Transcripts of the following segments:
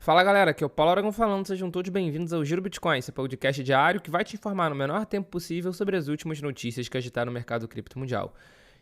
Fala galera, aqui é o Paulo Aragão falando, sejam todos bem-vindos ao Giro Bitcoin, esse podcast diário que vai te informar no menor tempo possível sobre as últimas notícias que agitaram o mercado cripto mundial.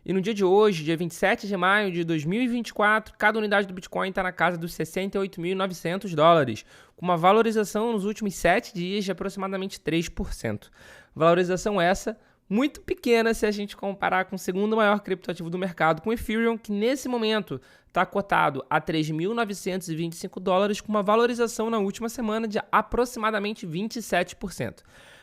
E no dia de hoje, dia 27 de maio de 2024, cada unidade do Bitcoin está na casa dos $68.900, com uma valorização nos últimos 7 dias de aproximadamente 3%. Valorização essa muito pequena se a gente comparar com o segundo maior criptoativo do mercado, com o Ethereum, que nesse momento está cotado a $3.925, com uma valorização na última semana de aproximadamente 27%.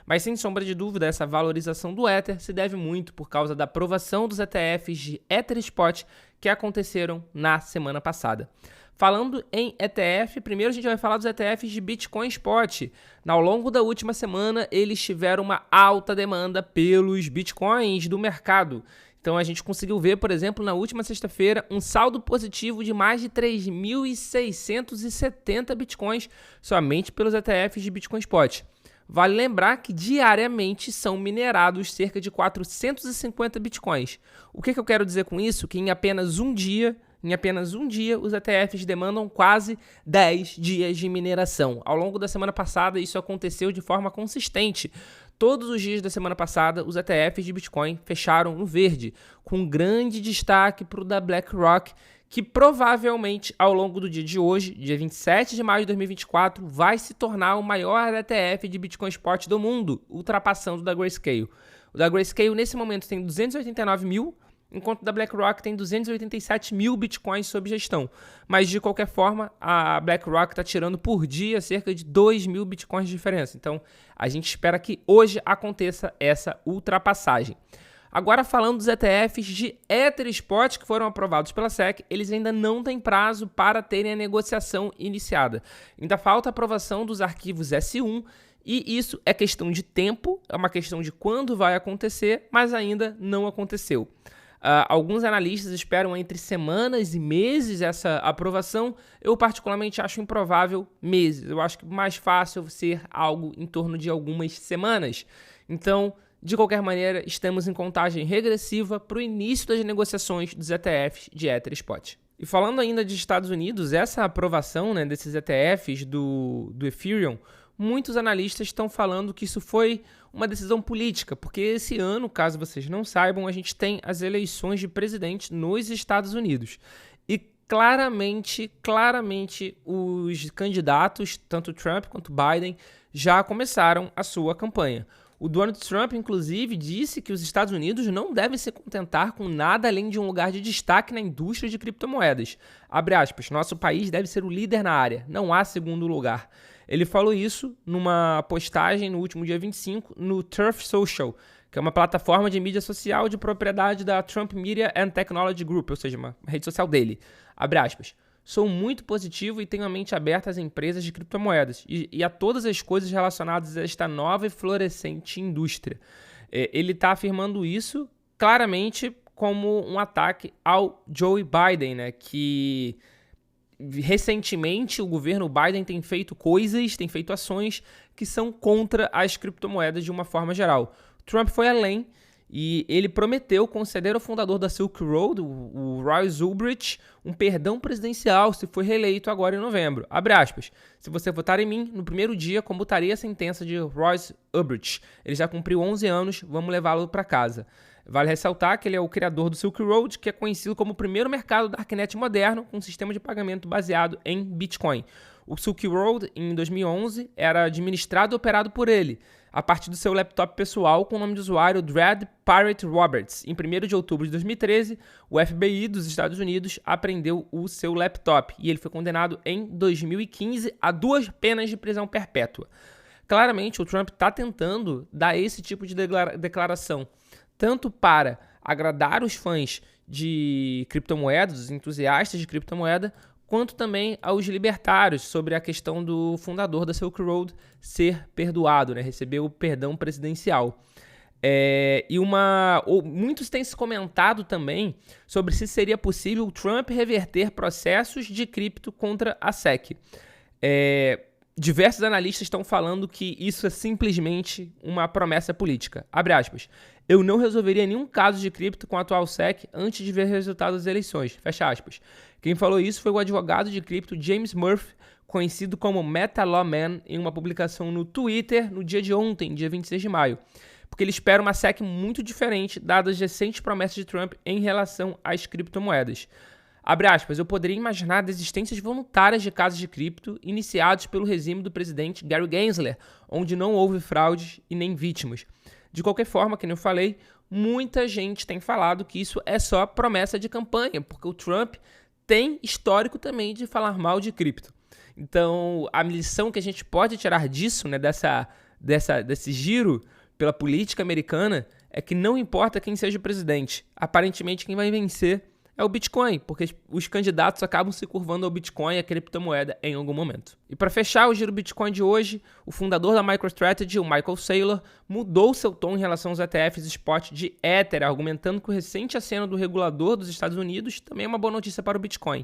Mas sem sombra de dúvida, essa valorização do Ether se deve muito por causa da aprovação dos ETFs de Ether Spot que aconteceram na semana passada. Falando em ETF, primeiro a gente vai falar dos ETFs de Bitcoin Spot. Ao longo da última semana, eles tiveram uma alta demanda pelos Bitcoins do mercado. Então a gente conseguiu ver, por exemplo, na última sexta-feira, um saldo positivo de mais de 3.670 Bitcoins somente pelos ETFs de Bitcoin Spot. Vale lembrar que diariamente são minerados cerca de 450 Bitcoins. O que eu quero dizer com isso? Que em apenas um dia, os ETFs demandam quase 10 dias de mineração. Ao longo da semana passada, isso aconteceu de forma consistente. Todos os dias da semana passada, os ETFs de Bitcoin fecharam no verde, com grande destaque para o da BlackRock, que provavelmente, ao longo do dia de hoje, dia 27 de maio de 2024, vai se tornar o maior ETF de Bitcoin Spot do mundo, ultrapassando o da Grayscale. O da Grayscale, nesse momento, tem 289 mil, enquanto o da BlackRock tem 287 mil Bitcoins sob gestão. Mas, de qualquer forma, a BlackRock está tirando por dia cerca de 2 mil Bitcoins de diferença. Então, a gente espera que hoje aconteça essa ultrapassagem. Agora, falando dos ETFs de Ether Spot que foram aprovados pela SEC, eles ainda não têm prazo para terem a negociação iniciada. Ainda falta a aprovação dos arquivos S1 e isso é questão de tempo, é uma questão de quando vai acontecer, mas ainda não aconteceu. Alguns analistas esperam entre semanas e meses essa aprovação. Eu particularmente acho improvável meses. Eu acho que mais fácil ser algo em torno de algumas semanas. Então, de qualquer maneira, estamos em contagem regressiva para o início das negociações dos ETFs de Ether Spot. E falando ainda de Estados Unidos, essa aprovação, desses ETFs do Ethereum, muitos analistas estão falando que isso foi uma decisão política, porque esse ano, caso vocês não saibam, a gente tem as eleições de presidente nos Estados Unidos. E claramente, os candidatos, tanto Trump quanto Biden, já começaram a sua campanha. O Donald Trump, inclusive, disse que os Estados Unidos não devem se contentar com nada além de um lugar de destaque na indústria de criptomoedas. Abre aspas, nosso país deve ser o líder na área, não há segundo lugar. Ele falou isso numa postagem no último dia 25 no Truth Social, que é uma plataforma de mídia social de propriedade da Trump Media and Technology Group, ou seja, uma rede social dele. Abre aspas. Sou muito positivo e tenho a mente aberta às empresas de criptomoedas e a todas as coisas relacionadas a esta nova e florescente indústria. Ele está afirmando isso claramente como um ataque ao Joe Biden, que recentemente o governo Biden tem feito ações que são contra as criptomoedas de uma forma geral. Trump foi além e ele prometeu conceder ao fundador da Silk Road, o Royce Ulbricht, um perdão presidencial se for reeleito agora em novembro. Abre aspas. Se você votar em mim, no primeiro dia comutaria a sentença de Royce Ulbricht. Ele já cumpriu 11 anos, vamos levá-lo para casa. Vale ressaltar que ele é o criador do Silk Road, que é conhecido como o primeiro mercado Darknet moderno com um sistema de pagamento baseado em Bitcoin. O Silk Road, em 2011, era administrado e operado por ele, a partir do seu laptop pessoal com o nome de usuário Dread Pirate Roberts. Em 1º de outubro de 2013, o FBI dos Estados Unidos apreendeu o seu laptop e ele foi condenado em 2015 a 2 penas de prisão perpétua. Claramente, o Trump está tentando dar esse tipo de declaração, tanto para agradar os fãs de criptomoedas, os entusiastas de criptomoeda, quanto também aos libertários sobre a questão do fundador da Silk Road ser perdoado, receber o perdão presidencial. Muitos têm se comentado também sobre se seria possível o Trump reverter processos de cripto contra a SEC. Diversos analistas estão falando que isso é simplesmente uma promessa política. Abre aspas. Eu não resolveria nenhum caso de cripto com a atual SEC antes de ver o resultado das eleições. Fecha aspas. Quem falou isso foi o advogado de cripto James Murphy, conhecido como Meta Lawman, em uma publicação no Twitter no dia de ontem, dia 26 de maio. Porque ele espera uma SEC muito diferente, dadas as recentes promessas de Trump em relação às criptomoedas. Abre aspas, eu poderia imaginar desistências voluntárias de casos de cripto iniciados pelo regime do presidente Gary Gensler, onde não houve fraudes e nem vítimas. De qualquer forma, como eu falei, muita gente tem falado que isso é só promessa de campanha, porque o Trump tem histórico também de falar mal de cripto. Então, a lição que a gente pode tirar disso, né, desse giro pela política americana, é que não importa quem seja o presidente, aparentemente quem vai vencer é o Bitcoin, porque os candidatos acabam se curvando ao Bitcoin e à criptomoeda em algum momento. E para fechar o giro Bitcoin de hoje, o fundador da MicroStrategy, o Michael Saylor, mudou seu tom em relação aos ETFs spot de Ether, argumentando que o recente aceno do regulador dos Estados Unidos também é uma boa notícia para o Bitcoin.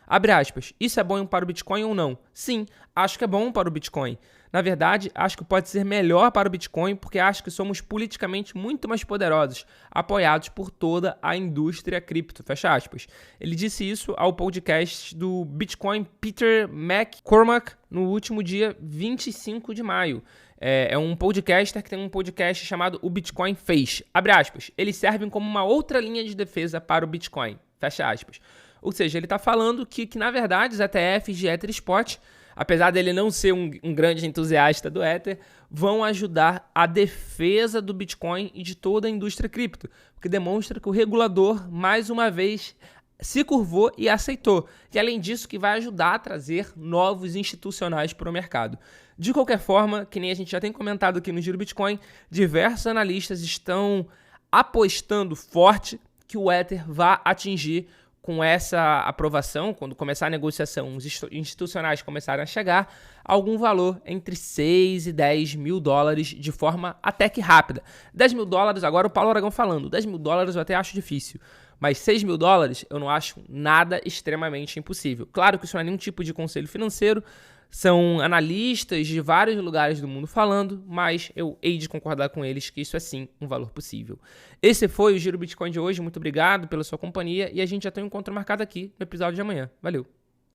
Abre aspas, isso é bom para o Bitcoin ou não? Sim, acho que é bom para o Bitcoin. Na verdade, acho que pode ser melhor para o Bitcoin porque acho que somos politicamente muito mais poderosos, apoiados por toda a indústria cripto, fecha aspas. Ele disse isso ao podcast do Bitcoin Peter McCormack no último dia 25 de maio. É um podcaster que tem um podcast chamado O Bitcoin Fez. Abre aspas, eles servem como uma outra linha de defesa para o Bitcoin, fecha aspas. Ou seja, ele está falando que, na verdade, os ETFs de Ether Spot, apesar dele não ser um grande entusiasta do Ether, vão ajudar a defesa do Bitcoin e de toda a indústria cripto, porque demonstra que o regulador, mais uma vez, se curvou e aceitou. E, além disso, que vai ajudar a trazer novos institucionais para o mercado. De qualquer forma, que nem a gente já tem comentado aqui no Giro Bitcoin, diversos analistas estão apostando forte que o Ether vai atingir com essa aprovação, quando começar a negociação, os institucionais começarem a chegar, algum valor entre 6 e 10 mil dólares de forma até que rápida. 10 mil dólares, agora o Paulo Aragão falando, 10 mil dólares eu até acho difícil, mas 6 mil dólares eu não acho nada extremamente impossível. Claro que isso não é nenhum tipo de conselho financeiro, são analistas de vários lugares do mundo falando, mas eu hei de concordar com eles que isso é sim um valor possível. Esse foi o Giro Bitcoin de hoje, muito obrigado pela sua companhia e a gente já tem um encontro marcado aqui no episódio de amanhã. Valeu!